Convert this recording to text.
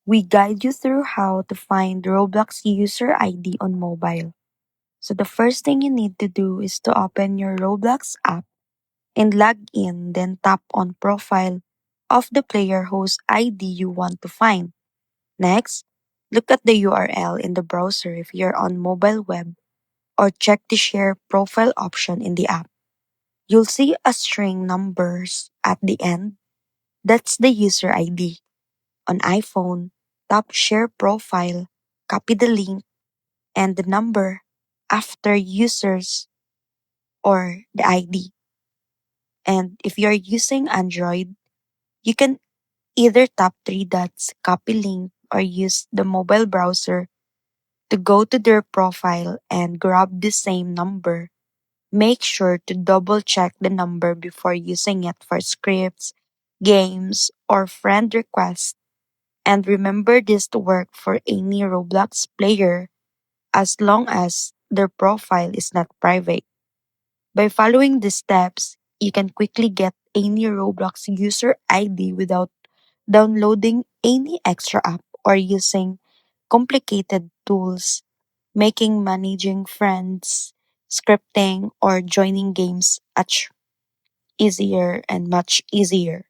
We guide you through how to find Roblox User ID on mobile. So the first thing you need to do is to open your Roblox app and log in, then tap on profile of the player whose ID you want to find. Next, look at the URL in the browser if you're on mobile web or check the share profile option in the app. You'll see a string numbers at the end. That's the user ID. On iPhone, tap share profile, copy the link and the number after users or the ID. And if you're using Android, you can either tap three dots, copy link, or use the mobile browser to go to their profile and grab the same number. Make sure to double check the number before using it for scripts, games, or friend requests. And remember this to work for any Roblox player as long as their profile is not private. By following these steps, you can quickly get any Roblox user ID without downloading any extra app or using complicated tools, making managing friends, scripting, or joining games much easier and much easier.